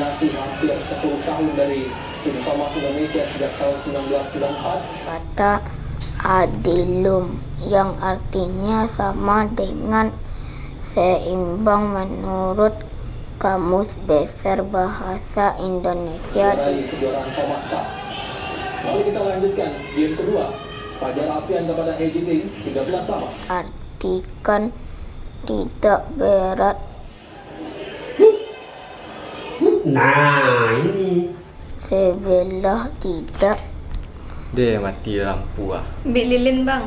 mendominasi hampir 10 tahun dari informasi Indonesia sejak tahun 1994. Kata adilum yang artinya sama dengan seimbang menurut Kamus Besar Bahasa Indonesia Dari kejuaraan Thomas Cup. Lalu kita lanjutkan game kedua. Fajar Alfian kepada Heji Ting, 13 sama. artikan tidak berat. Nah, ini. Sebelah tidak. Deh, mati lampu ah. Ambil lilin bang.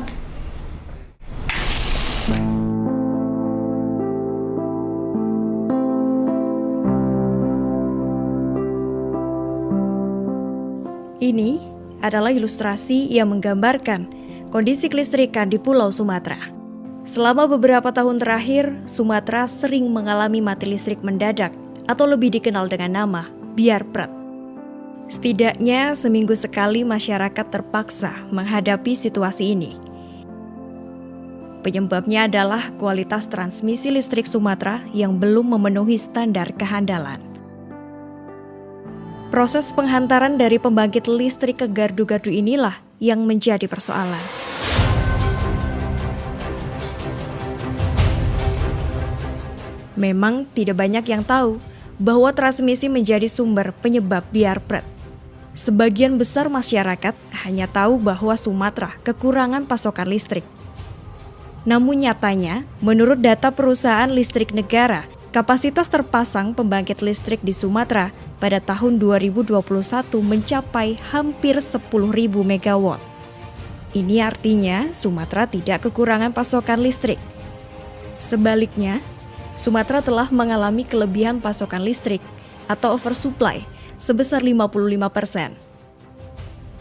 Ini adalah ilustrasi yang menggambarkan kondisi kelistrikan di Pulau Sumatera. Selama beberapa tahun terakhir, Sumatera sering mengalami mati listrik mendadak atau lebih dikenal dengan nama biarpret. Setidaknya seminggu sekali masyarakat terpaksa menghadapi situasi ini. Penyebabnya adalah kualitas transmisi listrik Sumatera yang belum memenuhi standar kehandalan. Proses penghantaran dari pembangkit listrik ke gardu-gardu inilah yang menjadi persoalan. Memang tidak banyak yang tahu bahwa transmisi menjadi sumber penyebab biarpret. Sebagian besar masyarakat hanya tahu bahwa Sumatera kekurangan pasokan listrik. Namun nyatanya, menurut data perusahaan listrik negara, kapasitas terpasang pembangkit listrik di Sumatera pada tahun 2021 mencapai hampir 10.000 megawatt. Ini artinya Sumatera tidak kekurangan pasokan listrik. Sebaliknya, Sumatera telah mengalami kelebihan pasokan listrik atau oversupply sebesar 55%.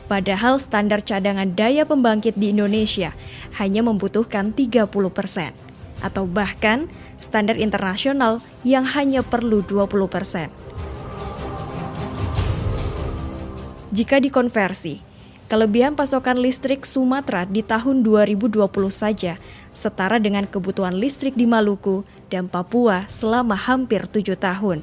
Padahal standar cadangan daya pembangkit di Indonesia hanya membutuhkan 30%, atau bahkan standar internasional yang hanya perlu 20%. Jika dikonversi, kelebihan pasokan listrik Sumatera di tahun 2020 saja setara dengan kebutuhan listrik di Maluku dan Papua selama hampir 7 tahun.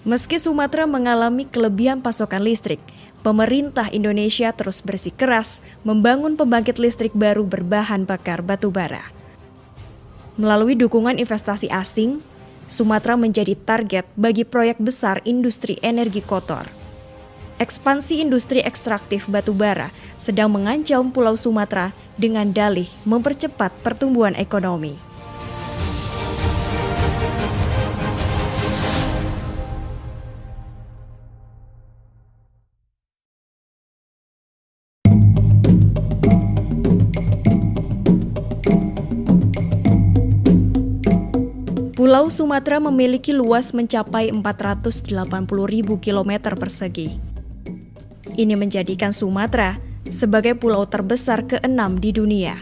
Meski Sumatera mengalami kelebihan pasokan listrik, pemerintah Indonesia terus bersikeras membangun pembangkit listrik baru berbahan bakar batu bara. Melalui dukungan investasi asing, Sumatera menjadi target bagi proyek besar industri energi kotor. Ekspansi industri ekstraktif batu bara sedang mengancam Pulau Sumatera dengan dalih mempercepat pertumbuhan ekonomi. Pulau Sumatera memiliki luas mencapai 480.000 km persegi. Ini menjadikan Sumatera sebagai pulau terbesar ke-6 di dunia.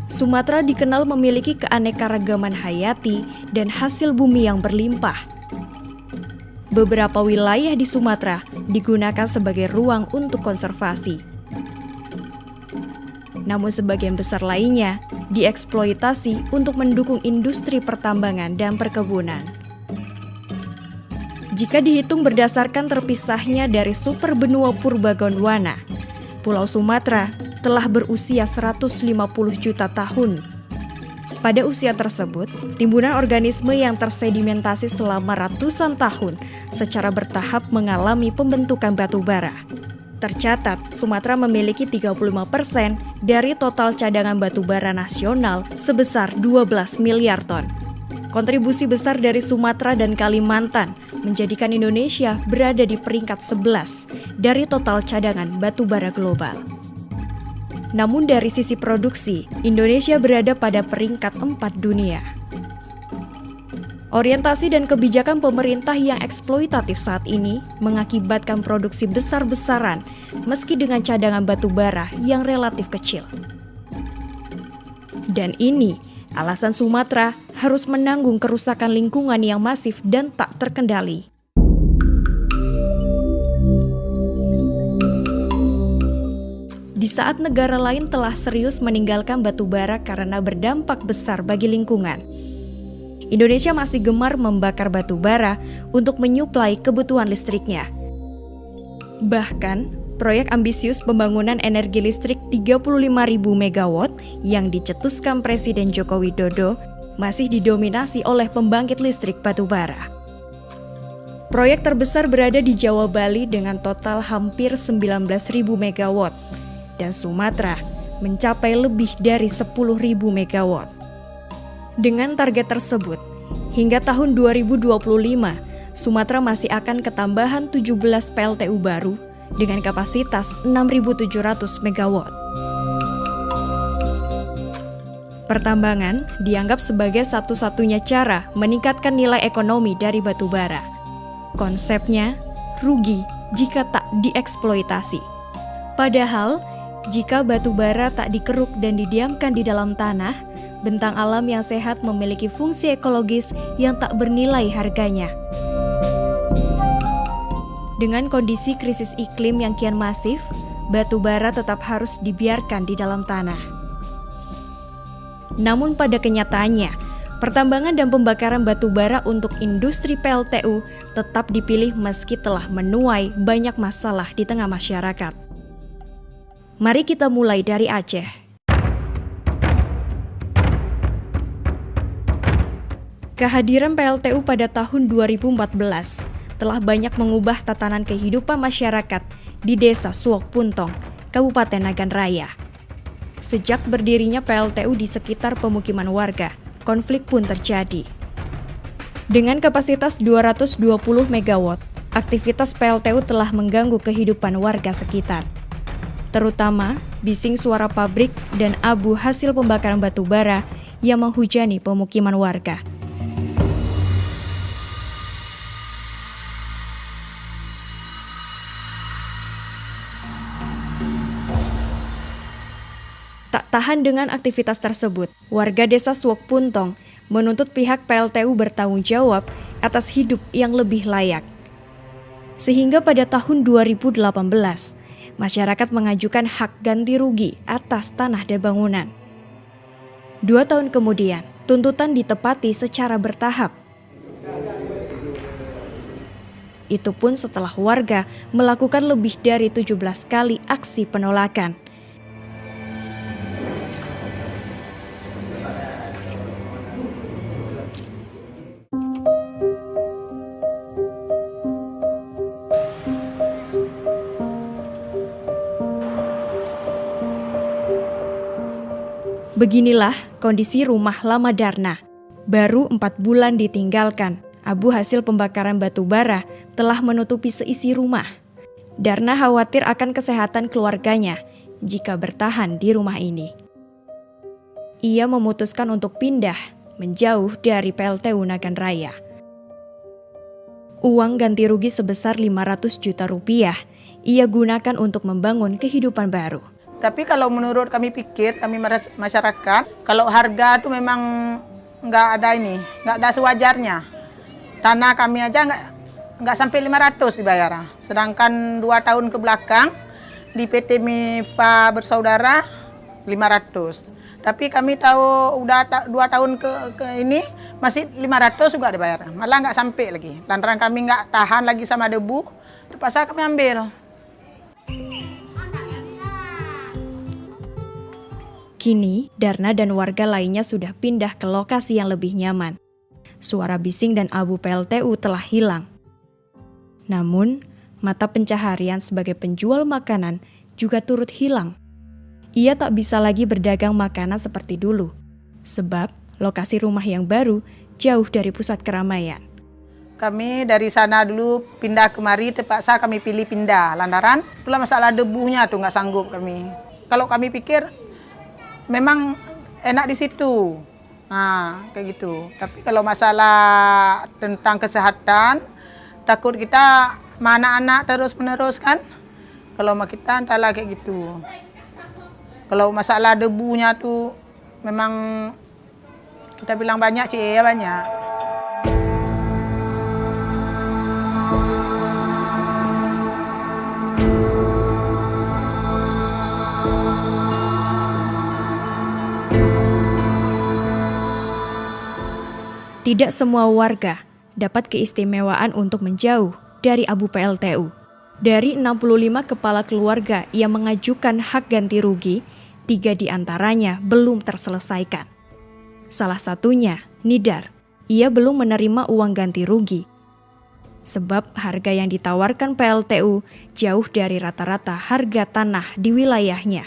Sumatera dikenal memiliki keanekaragaman hayati dan hasil bumi yang berlimpah. Beberapa wilayah di Sumatera digunakan sebagai ruang untuk konservasi. Namun sebagian besar lainnya dieksploitasi untuk mendukung industri pertambangan dan perkebunan. Jika dihitung berdasarkan terpisahnya dari super benua purba Gondwana, Pulau Sumatera telah berusia 150 juta tahun. Pada usia tersebut, timbunan organisme yang tersedimentasi selama ratusan tahun secara bertahap mengalami pembentukan batu bara. Tercatat, Sumatera memiliki 35% dari total cadangan batu bara nasional sebesar 12 miliar ton. Kontribusi besar dari Sumatera dan Kalimantan menjadikan Indonesia berada di peringkat 11 dari total cadangan batu bara global. Namun dari sisi produksi, Indonesia berada pada peringkat 4 dunia. Orientasi dan kebijakan pemerintah yang eksploitatif saat ini mengakibatkan produksi besar-besaran meski dengan cadangan batu bara yang relatif kecil. Dan ini alasan Sumatera harus menanggung kerusakan lingkungan yang masif dan tak terkendali. Di saat negara lain telah serius meninggalkan batu bara karena berdampak besar bagi lingkungan, Indonesia masih gemar membakar batu bara untuk menyuplai kebutuhan listriknya. Bahkan, proyek ambisius pembangunan energi listrik 35.000 megawatt yang dicetuskan Presiden Joko Widodo masih didominasi oleh pembangkit listrik batu bara. Proyek terbesar berada di Jawa Bali dengan total hampir 19.000 megawatt dan Sumatera mencapai lebih dari 10.000 megawatt. Dengan target tersebut, hingga tahun 2025, Sumatera masih akan ketambahan 17 PLTU baru dengan kapasitas 6.700 megawatt. Pertambangan dianggap sebagai satu-satunya cara meningkatkan nilai ekonomi dari batu bara. Konsepnya, rugi jika tak dieksploitasi. Padahal, jika batu bara tak dikeruk dan didiamkan di dalam tanah, bentang alam yang sehat memiliki fungsi ekologis yang tak bernilai harganya. Dengan kondisi krisis iklim yang kian masif, batu bara tetap harus dibiarkan di dalam tanah. Namun pada kenyataannya, pertambangan dan pembakaran batu bara untuk industri PLTU tetap dipilih meski telah menuai banyak masalah di tengah masyarakat. Mari kita mulai dari Aceh. Kehadiran PLTU pada tahun 2014 telah banyak mengubah tatanan kehidupan masyarakat di Desa Suok Puntong, Kabupaten Nagan Raya. Sejak berdirinya PLTU di sekitar pemukiman warga, konflik pun terjadi. Dengan kapasitas 220 megawatt, aktivitas PLTU telah mengganggu kehidupan warga sekitar. Terutama bising suara pabrik dan abu hasil pembakaran batu bara yang menghujani pemukiman warga. Tak tahan dengan aktivitas tersebut, warga Desa Suok Puntong menuntut pihak PLTU bertanggung jawab atas hidup yang lebih layak. Sehingga pada tahun 2018, masyarakat mengajukan hak ganti rugi atas tanah dan bangunan. 2 tahun kemudian, tuntutan ditepati secara bertahap. Itu pun setelah warga melakukan lebih dari 17 kali aksi penolakan. Beginilah kondisi rumah lama Darna. Baru 4 bulan ditinggalkan, abu hasil pembakaran batu bara telah menutupi seisi rumah. Darna khawatir akan kesehatan keluarganya jika bertahan di rumah ini. Ia memutuskan untuk pindah menjauh dari PLTU Nagan Raya. Uang ganti rugi sebesar 500 juta rupiah ia gunakan untuk membangun kehidupan baru. Tapi kalau menurut kami pikir, kami masyarakat, kalau harga itu memang nggak ada sewajarnya. Tanah kami aja nggak sampai 500 dibayar. Sedangkan 2 tahun ke belakang di PT MIPA Bersaudara 500. Tapi kami tahu udah 2 tahun ke ini masih 500 juga dibayar. Malah nggak sampai lagi. Lantaran kami nggak tahan lagi sama debu, terpaksa kami ambil. Kini, Darna dan warga lainnya sudah pindah ke lokasi yang lebih nyaman. Suara bising dan abu PLTU telah hilang. Namun, mata pencaharian sebagai penjual makanan juga turut hilang. Ia tak bisa lagi berdagang makanan seperti dulu, sebab lokasi rumah yang baru jauh dari pusat keramaian. Kami dari sana dulu pindah kemari, terpaksa kami pilih pindah. Lantaran itulah masalah debunya tuh nggak sanggup kami. Kalau kami pikir memang enak di situ, kayak gitu. Tapi kalau masalah tentang kesehatan, takut kita anak-anak terus-menerus kan. Kalau kita entahlah kayak gitu. Kalau masalah debunya tuh memang kita bilang banyak sih, ya banyak. Tidak semua warga dapat keistimewaan untuk menjauh dari abu PLTU. Dari 65 kepala keluarga yang mengajukan hak ganti rugi, 3 diantaranya belum terselesaikan. Salah satunya, Nidar. Ia belum menerima uang ganti rugi. Sebab harga yang ditawarkan PLTU jauh dari rata-rata harga tanah di wilayahnya.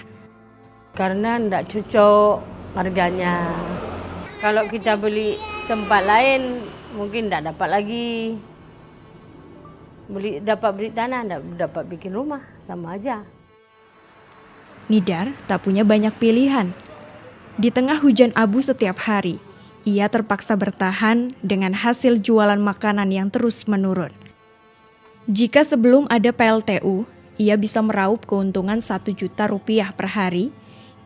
Karena tidak cocok harganya. Kalau kita beli tempat lain mungkin tidak dapat lagi. Dapat beli tanah, tidak dapat bikin rumah, sama aja. Nidar tak punya banyak pilihan. Di tengah hujan abu setiap hari, ia terpaksa bertahan dengan hasil jualan makanan yang terus menurun. Jika sebelum ada PLTU, ia bisa meraup keuntungan 1 juta rupiah per hari,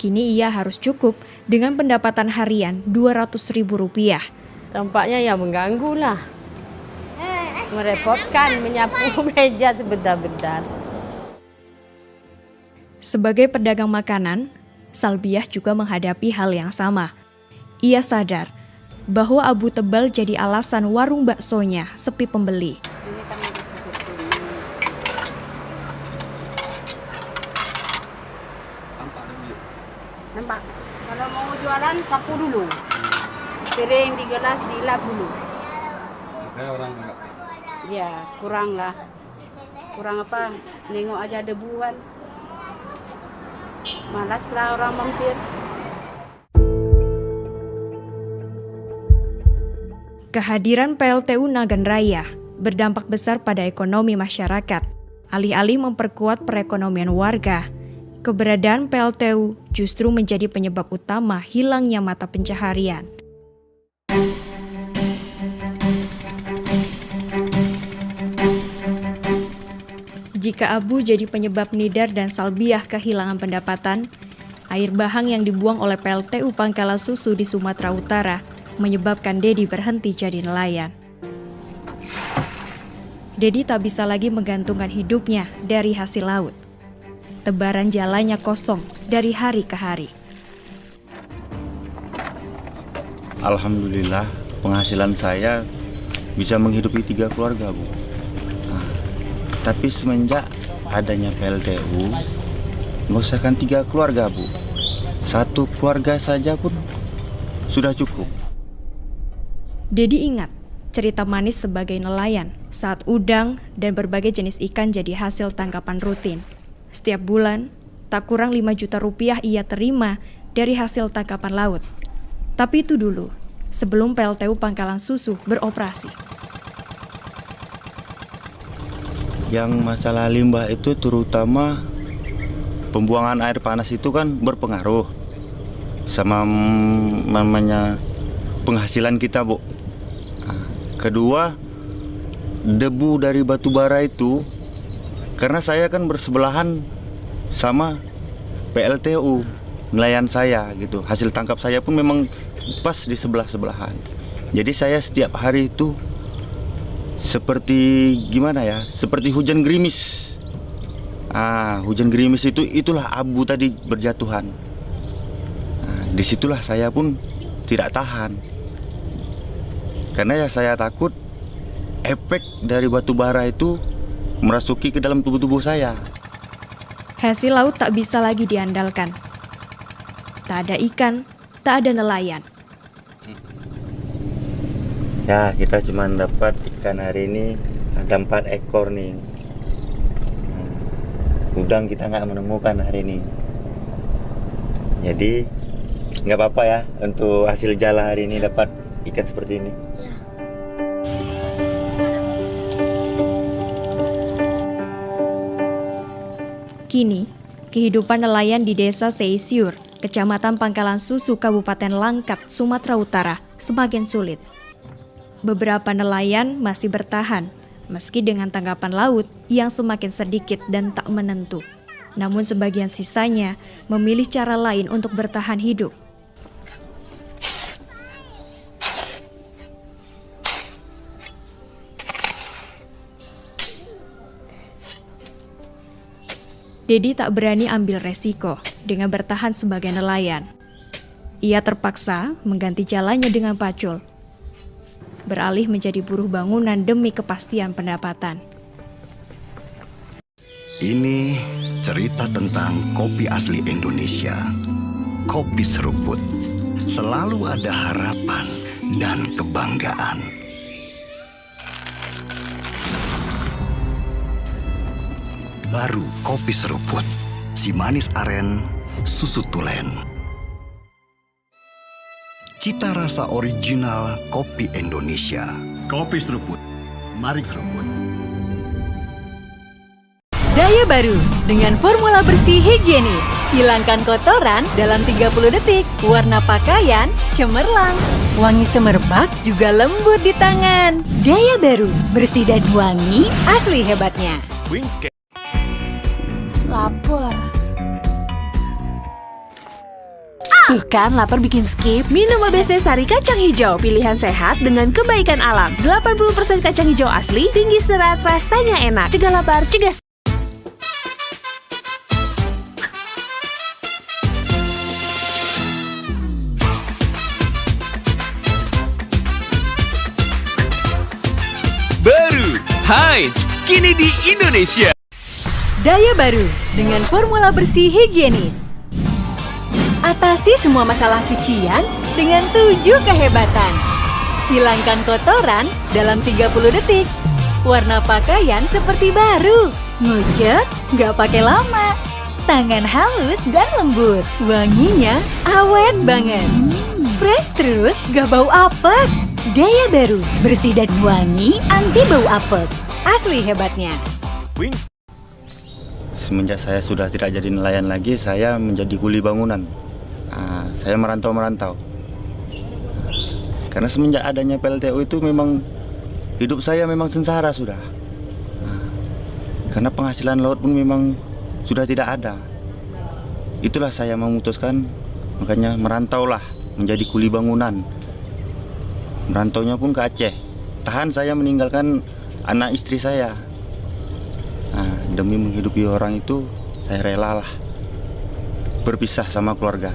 kini ia harus cukup dengan pendapatan harian 200.000 rupiah. Tampaknya ya mengganggu lah. Merepotkan menyapu meja sebentar-bentar. Sebagai pedagang makanan, Salbiah juga menghadapi hal yang sama. Ia sadar bahwa abu tebal jadi alasan warung baksonya sepi pembeli. Nampak? Kalau mau jualan, sapu dulu. Piring di gelas, dilap dulu. Kayak orang enggak. Ya, kurang lah. Kurang apa? Nengok aja debuan. Malaslah orang mampir. Kehadiran PLTU Nagan Raya berdampak besar pada ekonomi masyarakat. Alih-alih memperkuat perekonomian warga, keberadaan PLTU justru menjadi penyebab utama hilangnya mata pencaharian. Jika abu jadi penyebab Nidar dan Salbiah kehilangan pendapatan, air bahang yang dibuang oleh PLTU Pangkalan Susu di Sumatera Utara menyebabkan Dedi berhenti jadi nelayan. Dedi tak bisa lagi menggantungkan hidupnya dari hasil laut. Tebaran jalannya kosong dari hari ke hari. Alhamdulillah, penghasilan saya bisa menghidupi 3 keluarga, Bu. Tapi semenjak adanya PLTU, nggak usahkan 3 keluarga, Bu. 1 keluarga saja pun sudah cukup. Dedi ingat cerita manis sebagai nelayan saat udang dan berbagai jenis ikan jadi hasil tangkapan rutin. Setiap bulan, tak kurang 5 juta rupiah ia terima dari hasil tangkapan laut. Tapi itu dulu, sebelum PLTU Pangkalan Susu beroperasi. Yang masalah limbah itu terutama pembuangan air panas itu kan berpengaruh sama namanya penghasilan kita, Bu. Kedua, debu dari batu bara itu, karena saya kan bersebelahan sama PLTU, nelayan saya gitu. Hasil tangkap saya pun memang pas di sebelah-sebelahan. Jadi saya setiap hari itu seperti gimana ya? Seperti hujan gerimis. Hujan gerimis itulah abu tadi berjatuhan. Disitulah saya pun tidak tahan. Karena ya saya takut efek dari batu bara itu merasuki ke dalam tubuh saya. Hasil laut tak bisa lagi diandalkan. Tak ada ikan, tak ada nelayan. Ya, kita cuma dapat ikan hari ini ada 4 ekor nih. Udang kita nggak menemukan hari ini. Jadi nggak apa-apa ya untuk hasil jala hari ini dapat ikan seperti ini. Kini, kehidupan nelayan di Desa Seisyur, Kecamatan Pangkalan Susu, Kabupaten Langkat, Sumatera Utara, semakin sulit. Beberapa nelayan masih bertahan, meski dengan tangkapan laut yang semakin sedikit dan tak menentu. Namun sebagian sisanya memilih cara lain untuk bertahan hidup. Dedi tak berani ambil resiko dengan bertahan sebagai nelayan. Ia terpaksa mengganti jalannya dengan pacul. beralih menjadi buruh bangunan demi kepastian pendapatan. Ini cerita tentang kopi asli Indonesia. Kopi seruput. Selalu ada harapan dan kebanggaan. Baru kopi seruput. Si manis aren, susu tulen. Cita rasa original kopi Indonesia. Kopi seruput. Mari seruput. Daya baru dengan formula bersih higienis. Hilangkan kotoran dalam 30 detik. Warna pakaian cemerlang. Wangi semerbak juga lembut di tangan. Daya baru, bersih dan wangi, asli hebatnya. Lapar. Tuh kan, lapar bikin skip. Minum ABC Sari Kacang Hijau. Pilihan sehat dengan kebaikan alam. 80% kacang hijau asli, tinggi serat, rasanya enak. Cegah lapar, cegah. Baru, Heinz, kini di Indonesia. Daya baru dengan formula bersih higienis. Atasi semua masalah cucian dengan 7 kehebatan. Hilangkan kotoran dalam 30 detik. Warna pakaian seperti baru. Ngucek, nggak pakai lama. Tangan halus dan lembut. Wanginya awet banget. Fresh terus, nggak bau apek. Daya baru, bersih dan wangi, anti bau apek. Asli hebatnya. Semenjak saya sudah tidak jadi nelayan lagi, saya menjadi kuli bangunan. Saya merantau. Karena semenjak adanya PLTU itu memang hidup saya memang sengsara sudah. Karena penghasilan laut pun memang sudah tidak ada. Itulah saya memutuskan, makanya merantaulah menjadi kuli bangunan. Merantaunya pun ke Aceh. Tahan saya meninggalkan anak istri saya. Demi menghidupi orang itu, saya relalah berpisah sama keluarga.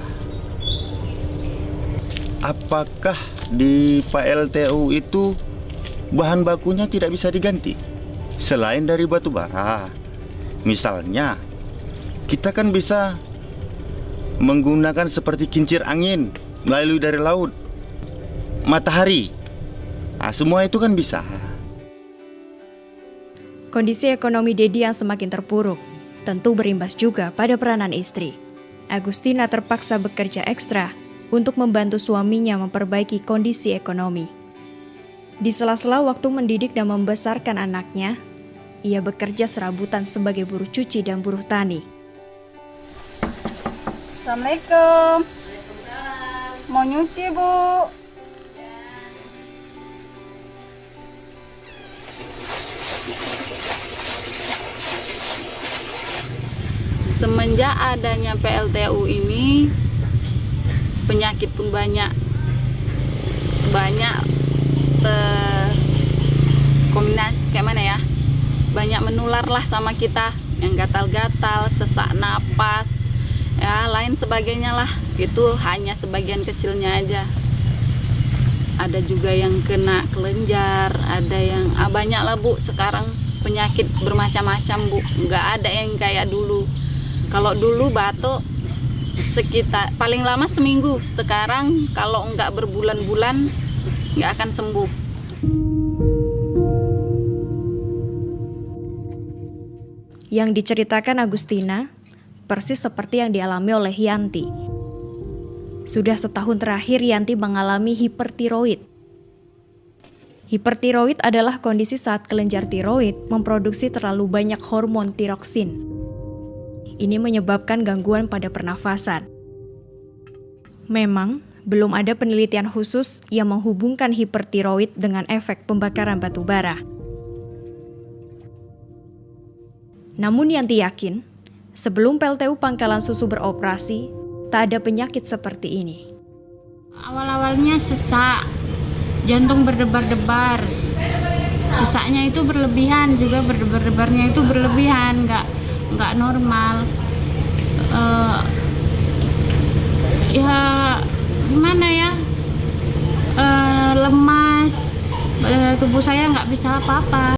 Apakah di PLTU itu bahan bakunya tidak bisa diganti selain dari batu bara? Misalnya, kita kan bisa menggunakan seperti kincir angin melalui dari laut, matahari. Semua itu kan bisa. Kondisi ekonomi Dedi yang semakin terpuruk tentu berimbas juga pada peranan istri. Agustina terpaksa bekerja ekstra untuk membantu suaminya memperbaiki kondisi ekonomi. Di sela-sela waktu mendidik dan membesarkan anaknya, ia bekerja serabutan sebagai buruh cuci dan buruh tani. Assalamualaikum. Mau nyuci, Bu? Semenjak adanya PLTU ini, penyakit pun banyak kombinasi kayak mana ya, banyak menular lah sama kita, yang gatal-gatal, sesak napas, ya lain sebagainya lah. Itu hanya sebagian kecilnya aja. Ada juga yang kena kelenjar, ada yang banyak lah Bu. Sekarang penyakit bermacam-macam Bu, nggak ada yang kayak dulu. Kalau dulu batuk sekitar paling lama seminggu, sekarang kalau nggak berbulan-bulan nggak akan sembuh. Yang diceritakan Agustina persis seperti yang dialami oleh Yanti. Sudah setahun terakhir Yanti mengalami hipertiroid. Hipertiroid adalah kondisi saat kelenjar tiroid memproduksi terlalu banyak hormon tiroksin. Ini menyebabkan gangguan pada pernafasan. Memang, belum ada penelitian khusus yang menghubungkan hipertiroid dengan efek pembakaran batu bara. Namun Yanti yakin, sebelum PLTU Pangkalan Susu beroperasi, tak ada penyakit seperti ini. Awal-awalnya sesak, jantung berdebar-debar. Sesaknya itu berlebihan, juga berdebar-debarnya itu berlebihan, nggak normal. Ya gimana ya, lemas, tubuh saya nggak bisa apa-apa.